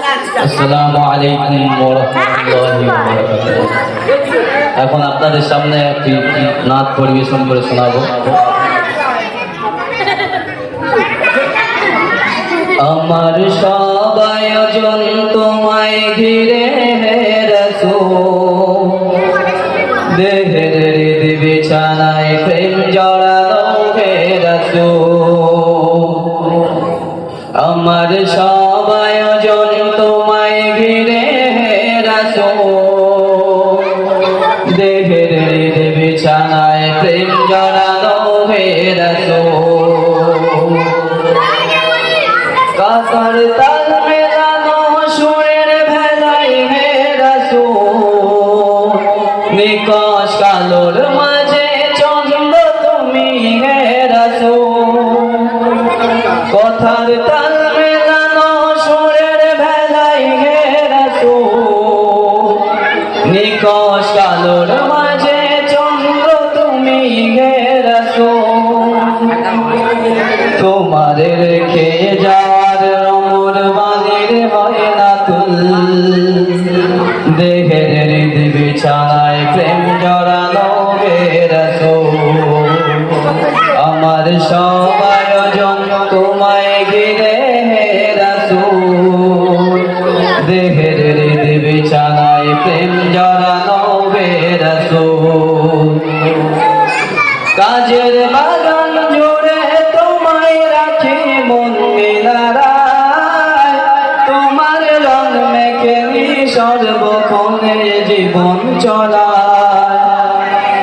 আসসালামু আলাইকুম ওয়া রাহমাতুল্লাহি ওয়া বারাকাতুহু। এখন আপনাদের সামনে একটি নাচ পরিবেশন করে শোনাবো। আমার সব আয়োজন তোমায় ঘিরে হে রাসূল, দেহের বিছানায় প্রেম জড়ানো হে রাসূল। আমার সব আয়োজন তোমায় ঘিরে হে রাসূল, দেহের বিছানায় প্রেম জড়ানো হে রাসূল। কাকার তাল মেলানো সুরের ভেলায় হে রাসূল, নিকশ কালোর মাঝে চন্দ্র তুমি হে রাসূল। কথার তাল মেলানো সুরের ভেলায় হে রাসূল, নিকশ কালোর মাঝে চন্দ্র তুমি হে রাসূল। তোমার রেখে যাওয়ার অমর বাণীর হয় না তুল, দেহের বিছানায় প্রেম জড়ানো হে রাসূল। আমার সব আয়োজন তোমায় ঘিরে হে রাসূল, দেহের বিছানায় প্রেম জড়ানো হে রাসূল। কাজের বাগান জুড়ে তোমায় রাখি মন মিনারায়, তোমার রং মেখে সর্বক্ষণে জীবন চলায়।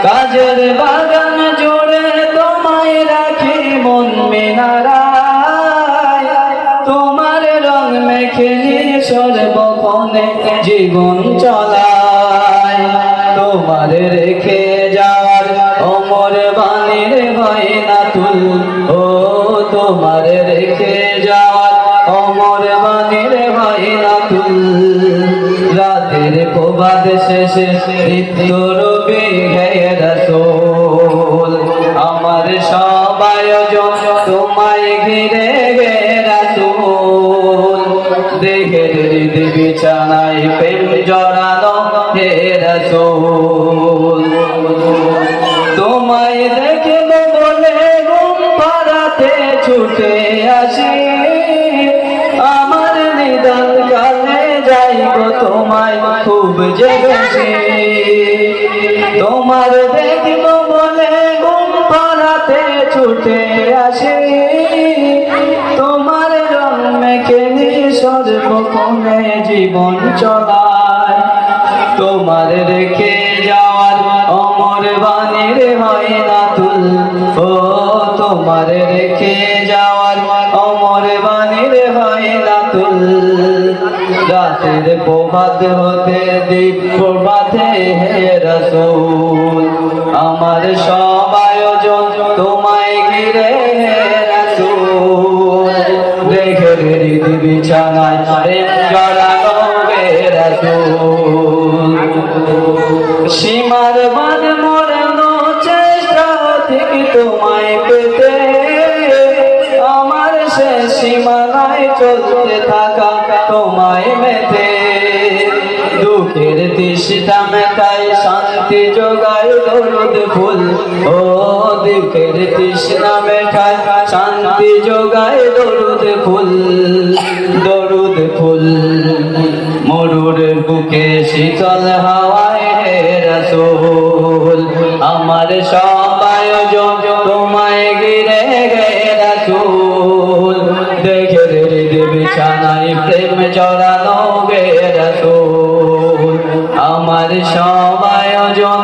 কাজের বাগান জুড়ে তোমায় রাখি মন মিনারায়, তোমার রং মেখে সর্বক্ষণে জীবন চলায়। তোমার রেখে যাওয়ার অমর বাণীর হয় না তুল, ও তোমার রেখে যাওয়ার অমর বাণীর হয় না তুল। রাতের প্রভাত শেষে রবি হে রাসূল, আমার সব আয়োজন তোমায় ঘিরে হে রাসূল, দেহের বিছানায় প্রেম জড়ানো হে রাসূল। তোমায় দেখব বলে ঘুম পাড়াতে ছুটে আসি, আমার নিদান কালে যাইব তোমায় খুব জেগেছি। তোমার দেখব বলে ঘুম পাড়াতে ছুটে আসি, তোমার রং মেখে সর্বক্ষণে জীবন চলায়। তোমার রেখে যাওয়ার অমর বাণীর হয় না তুল, ও তোমার রেখে যাওয়ার অমর বাণীর হয় না তুল। রাতের প্রভাত হতে দ্বীপ প্রভাতে হে রাসূল, আমার সব আয়োজন তোমায় ঘিরে হে রাসূল, দেহের বিছানায় প্রেম জড়ানো হে রাসূল। সীমার বাঁধ মোড়ানো চেষ্টা থেকে তোমায় পেতে, আমার সে সীমানায় চলতে থাকা তোমায় মেতে। দুঃখের তৃষ্ণা মেটায় শান্তি যোগায় দরুদ ফুল, ও দুঃখের তৃষ্ণা মেটায় শান্তি যোগায় দরুদ ফুল। দরুদ ফুল মরুর বুকে শীতল হাওয়ায় হে রাসূল, আমার সব আয়োজন তোমায় ঘিরে হে রাসূল, দেহের বিছানায় প্রেম জড়ানো হে রাসূল। আমার সব আয়োজন